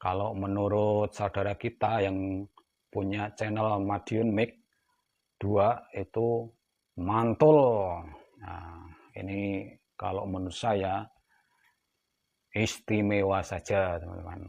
Kalau menurut saudara kita yang punya channel Madiun Mic 2 itu mantul. Nah, ini kalau menurut saya istimewa saja, teman-teman.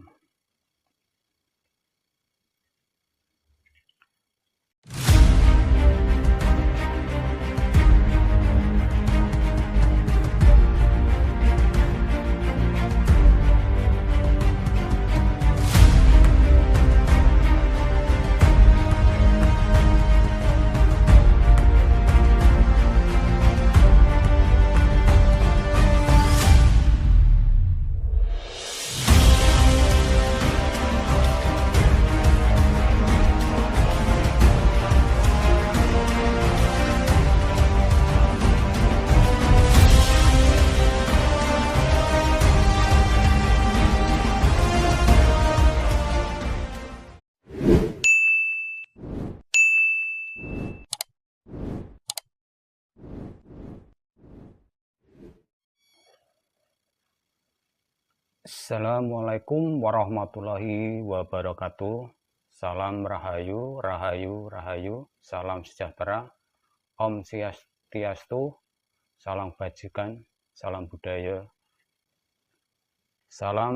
Assalamualaikum warahmatullahi wabarakatuh. Salam rahayu, rahayu, rahayu. Salam sejahtera. Om Swastiastu. Salam bajikan. Salam budaya. Salam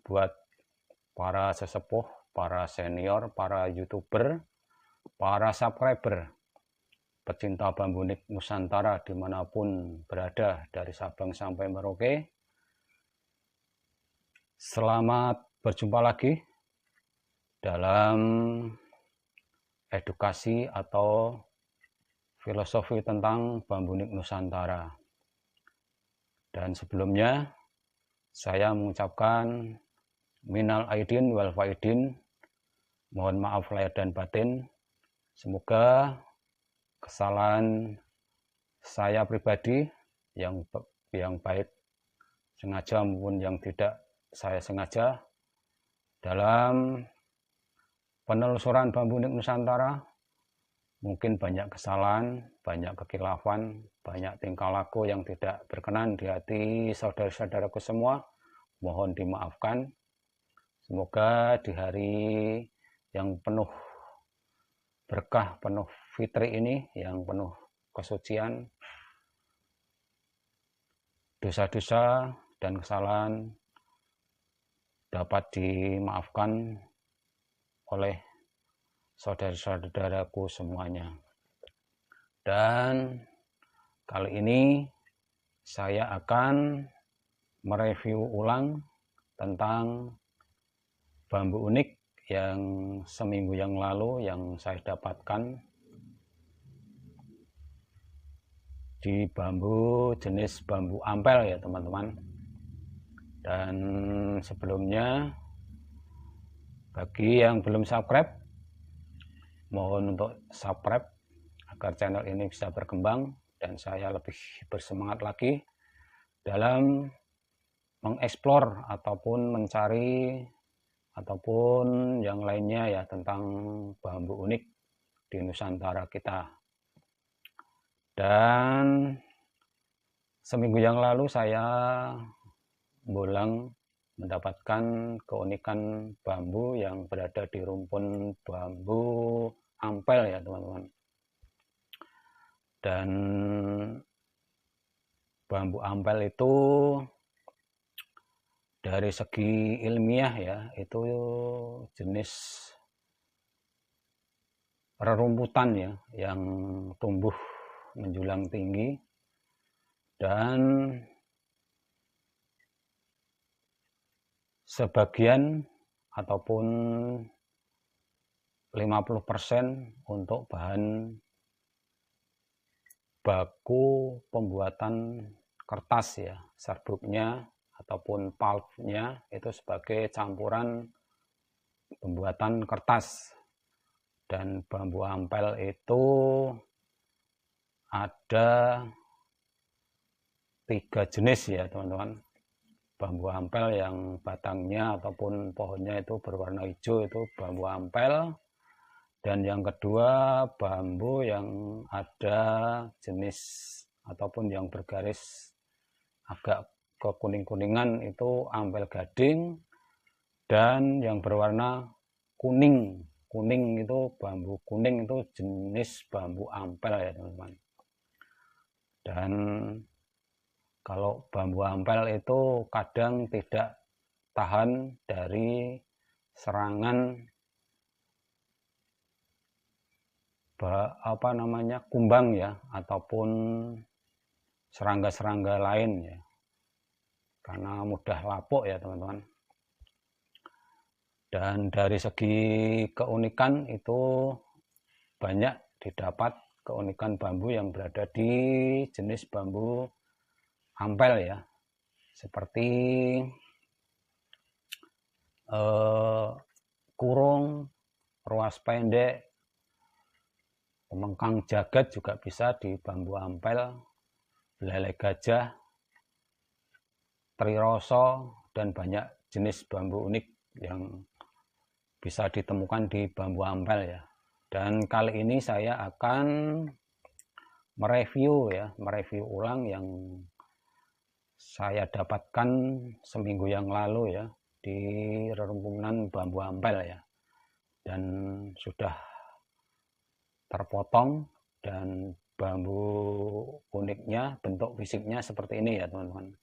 buat para sesepuh, para senior, para YouTuber, para subscriber, pecinta bambu unik Nusantara dimanapun berada dari Sabang sampai Merauke. Selamat berjumpa lagi dalam edukasi atau filosofi tentang bambu unik Nusantara. Dan sebelumnya saya mengucapkan minal aidin wal faidin, mohon maaf lahir dan batin. Semoga kesalahan saya pribadi yang baik sengaja maupun yang tidak saya sengaja dalam penelusuran bambu unik Nusantara, mungkin banyak kesalahan, banyak kekhilafan, banyak tingkah laku yang tidak berkenan di hati saudara-saudaraku semua. Mohon dimaafkan. Semoga di hari yang penuh berkah, penuh fitri ini, yang penuh kesucian, dosa-dosa dan kesalahan dapat dimaafkan oleh saudara-saudaraku semuanya. Dan kali ini saya akan mereview ulang tentang bambu unik yang seminggu yang lalu yang saya dapatkan di bambu jenis bambu ampel ya teman-teman. Dan sebelumnya bagi yang belum subscribe, mohon untuk subscribe agar channel ini bisa berkembang dan saya lebih bersemangat lagi dalam mengeksplor ataupun mencari ataupun yang lainnya ya tentang bambu unik di Nusantara kita. Dan seminggu yang lalu saya bolang mendapatkan keunikan bambu yang berada di rumpun bambu ampel ya teman-teman. Dan bambu ampel itu dari segi ilmiah ya, itu jenis rerumputan ya yang tumbuh menjulang tinggi dan sebagian ataupun 50% untuk bahan baku pembuatan kertas ya, serbuknya ataupun pulpnya itu sebagai campuran pembuatan kertas. Dan bambu ampel itu ada 3 jenis ya teman-teman. Bambu ampel yang batangnya ataupun pohonnya itu berwarna hijau itu bambu ampel. Dan yang kedua bambu yang ada jenis ataupun yang bergaris agak kekuning-kuningan itu ampel gading. dan yang berwarna kuning. Kuning itu bambu kuning itu jenis bambu ampel ya teman-teman. Dan kalau bambu ampel itu kadang tidak tahan dari serangan kumbang ya, ataupun serangga-serangga lain ya, karena mudah lapuk ya teman-teman. Dan dari segi keunikan itu banyak didapat keunikan bambu yang berada di jenis bambu ampel ya, seperti kurung, ruas pendek, pemengkang jagat juga bisa di bambu ampel, belalai gajah, triroso, dan banyak jenis bambu unik yang bisa ditemukan di bambu ampel ya. Dan kali ini saya akan mereview ulang yang saya dapatkan seminggu yang lalu ya di rerumpunan bambu ampel ya, dan sudah terpotong, dan bambu uniknya, bentuk fisiknya seperti ini ya teman-teman.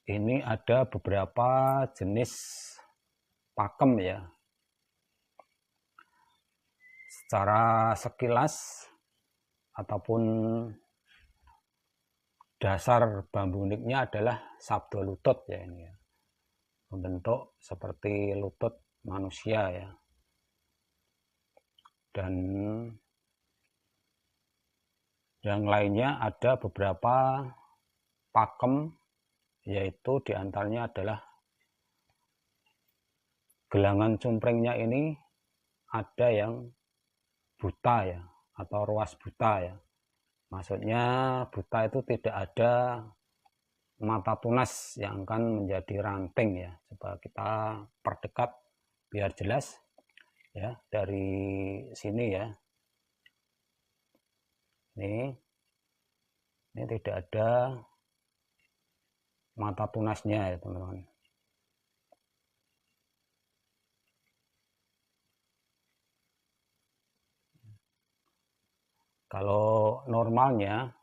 Ini ada beberapa jenis pakem ya. Secara sekilas ataupun dasar bambu uniknya adalah sabdo lutut ya, ini ya, membentuk seperti lutut manusia ya. Dan yang lainnya ada beberapa pakem, yaitu diantaranya adalah gelangan cumprengnya ini ada yang buta ya, atau ruas buta ya. Maksudnya buta itu tidak ada mata tunas yang akan menjadi ranting ya. Coba kita perdekat biar jelas ya, dari sini ya. Ini tidak ada mata tunasnya ya teman-teman. Kalau normalnya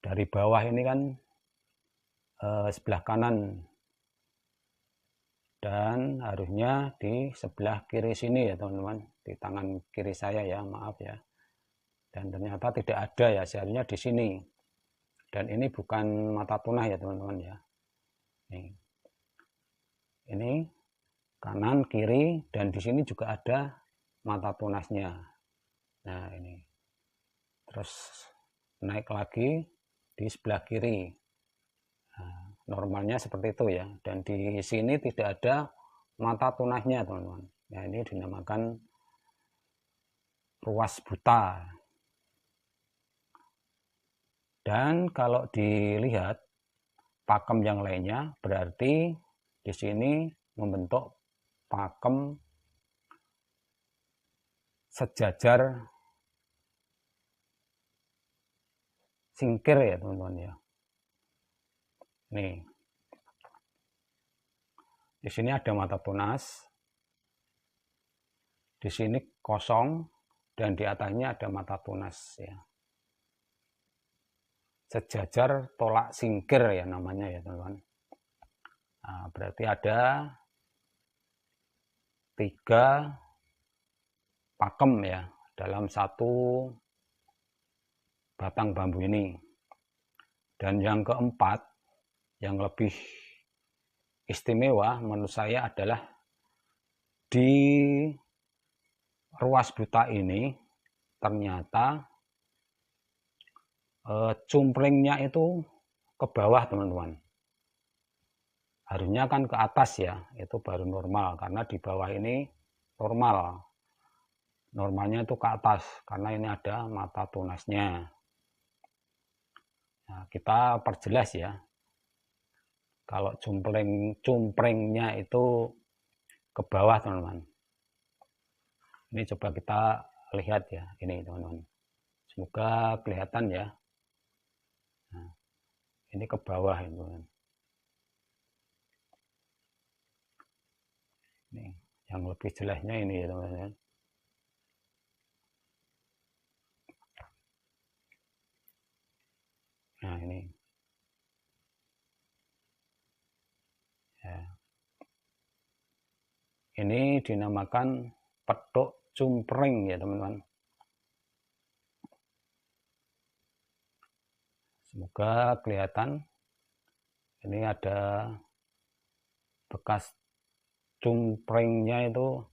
dari bawah ini kan sebelah kanan, dan harusnya di sebelah kiri sini ya teman-teman, di tangan kiri saya ya, maaf ya. Dan ternyata tidak ada ya, seharusnya di sini. Dan ini bukan mata tunah ya teman-teman ya. Ini kanan kiri, dan di sini juga ada mata tunasnya. Nah ini, terus naik lagi di sebelah kiri. Nah, normalnya seperti itu ya. Dan di sini tidak ada mata tunasnya teman-teman. Nah ini dinamakan ruas buta. Dan kalau dilihat pakem yang lainnya, berarti di sini membentuk pakem sejajar singkir ya teman-teman ya. Nih, di sini ada mata tunas, di sini kosong, dan di atasnya ada mata tunas ya. Sejajar tolak singkir ya namanya ya teman-teman. Nah, berarti ada 3 pakem ya dalam satu batang bambu ini. Dan yang keempat, yang lebih istimewa menurut saya adalah di ruas buta ini ternyata cumplingnya itu ke bawah teman-teman. Harusnya kan ke atas ya, itu baru normal, karena di bawah ini normal. Normalnya itu ke atas, karena ini ada mata tunasnya. Nah, kita perjelas ya. Kalau cumplingnya itu ke bawah teman-teman. Ini coba kita lihat ya, ini teman-teman. Semoga kelihatan ya. Nah, ini ke bawah ya teman-teman. Ini yang lebih jelasnya ini ya teman-teman. Nah ini ya. Ini dinamakan petuk cumpreng ya teman-teman. Semoga kelihatan. Ini ada bekas cumprengnya itu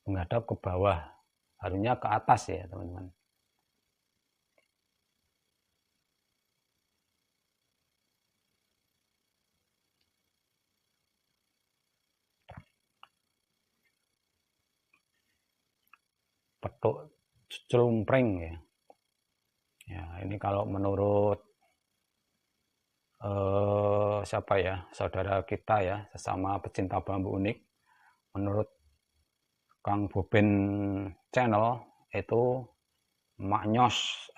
menghadap ke bawah, harusnya ke atas ya teman-teman. Petuk cumpreng ya. Ya, ini kalau menurut siapa ya, saudara kita ya, sesama pecinta bambu unik, menurut Kang Boben Channel itu maknyos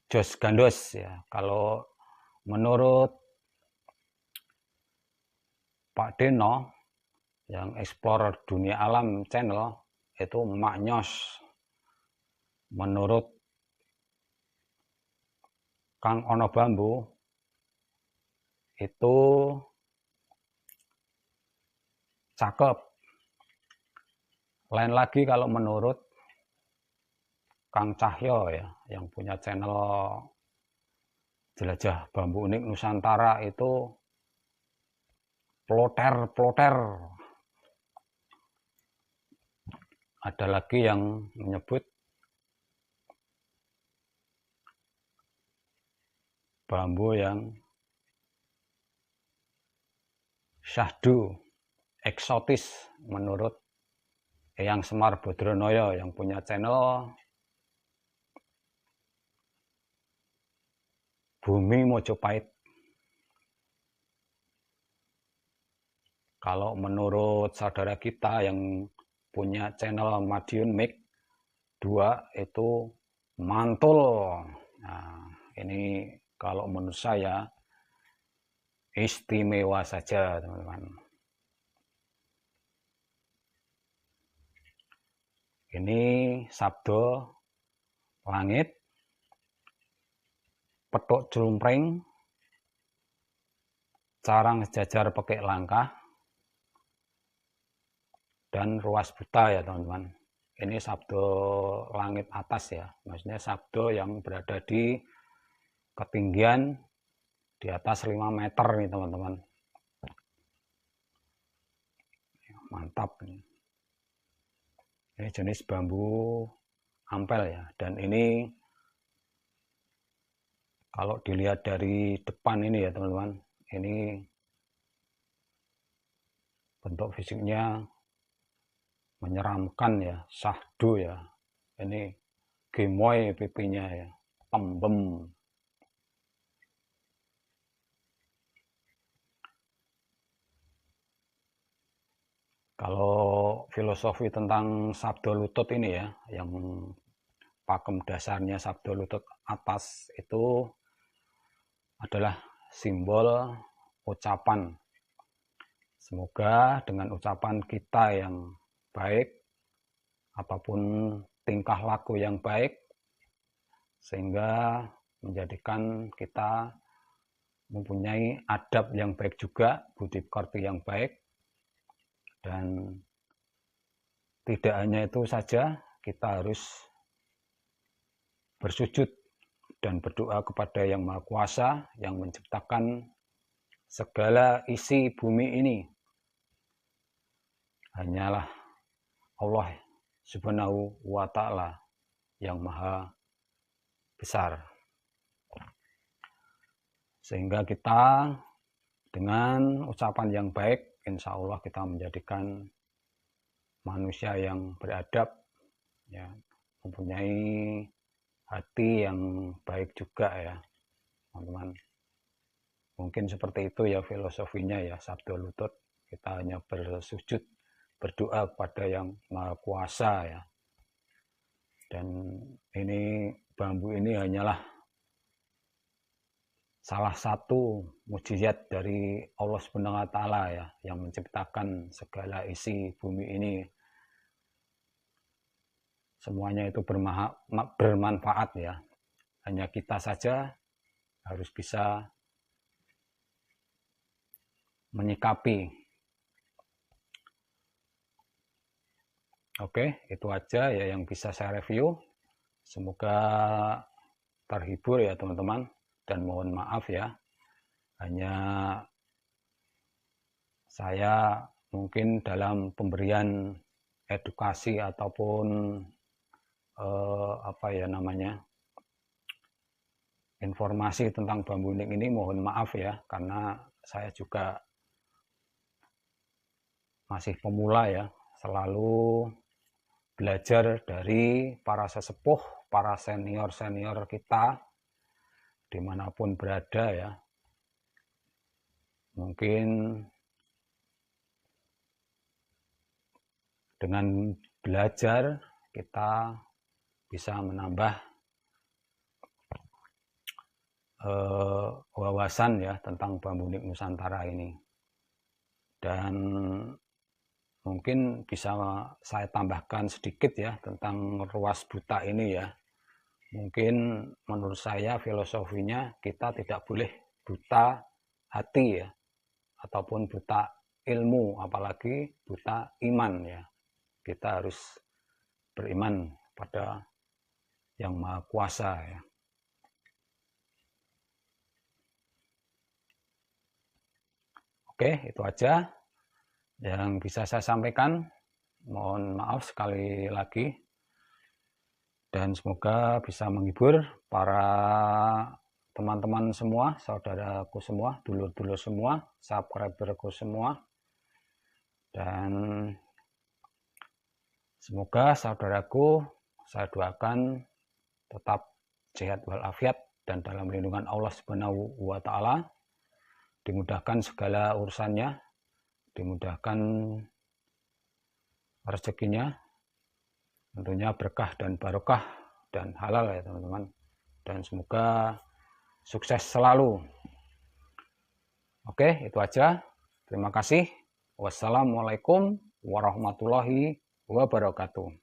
Jos Gandos ya. Kalau menurut Pak Deno yang Explorer Dunia Alam Channel itu maknyos. Menurut Kang Ono Bambu itu cakep. Lain lagi kalau menurut Kang Cahyo ya, yang punya channel Jelajah Bambu Unik Nusantara itu ploter. Ada lagi yang menyebut bambu yang syahdu, eksotis menurut Eyang Semar Bodronoyo yang punya channel Bumi Mojopahit. Kalau menurut saudara kita yang punya channel Madiun Mik 2 itu mantul. Nah, ini kalau menurut saya istimewa saja teman-teman. Ini sabdo langit, petuk cumpreng, carang sejajar pakai langkah, dan ruas buta ya teman-teman. Ini sabdo langit atas ya, maksudnya sabdo yang berada di ketinggian di atas 5 meter nih teman-teman. Mantap ini. Ini jenis bambu ampel ya, dan ini kalau dilihat dari depan ini ya teman-teman, ini bentuk fisiknya menyeramkan ya, syahdu ya. Ini gemoy pipinya ya, tembem. Kalau filosofi tentang sabdo lutut ini ya, yang pakem dasarnya sabdo lutut atas itu adalah simbol ucapan. Semoga dengan ucapan kita yang baik, ataupun tingkah laku yang baik, sehingga menjadikan kita mempunyai adab yang baik juga, budi pekerti yang baik, dan tidak hanya itu saja, kita harus bersujud dan berdoa kepada Yang Maha Kuasa yang menciptakan segala isi bumi ini. Hanyalah Allah Subhanahu wa Ta'ala yang Maha Besar. Sehingga kita dengan ucapan yang baik, insya Allah kita menjadikan manusia yang beradab, ya, mempunyai hati yang baik juga ya, teman-teman. Mungkin seperti itu ya filosofinya ya, sabdo lutut. Kita hanya bersujud berdoa kepada Yang Maha Kuasa ya. Dan ini bambu ini hanyalah salah satu mukjizat dari Allah Subhanahu wa taala ya, yang menciptakan segala isi bumi ini. Semuanya itu bermanfaat ya. Hanya kita saja harus bisa menyikapi. Oke, itu aja ya yang bisa saya review. Semoga terhibur ya teman-teman, dan mohon maaf ya, hanya saya mungkin dalam pemberian edukasi ataupun informasi tentang bambu unik ini, mohon maaf ya, karena saya juga masih pemula ya, selalu belajar dari para sesepuh, para senior-senior kita dimanapun berada ya. Mungkin dengan belajar kita bisa menambah wawasan ya tentang bambu unik Nusantara ini. Dan mungkin bisa saya tambahkan sedikit ya tentang ruas buta ini ya. Mungkin menurut saya filosofinya kita tidak boleh buta hati ya, ataupun buta ilmu, apalagi buta iman ya. Kita harus beriman pada Yang Maha Kuasa ya. Oke, itu aja yang bisa saya sampaikan. Mohon maaf sekali lagi, dan semoga bisa menghibur para teman-teman semua, saudaraku semua, dulur-dulur semua, subscriberku semua. Dan semoga saudaraku, saya doakan tetap sehat walafiat dan dalam lindungan Allah Subhanahu wa taala, dimudahkan segala urusannya, dimudahkan rezekinya, tentunya berkah dan barokah dan halal ya teman-teman, dan semoga sukses selalu. Oke, itu aja. Terima kasih. Wassalamualaikum warahmatullahi wabarakatuh.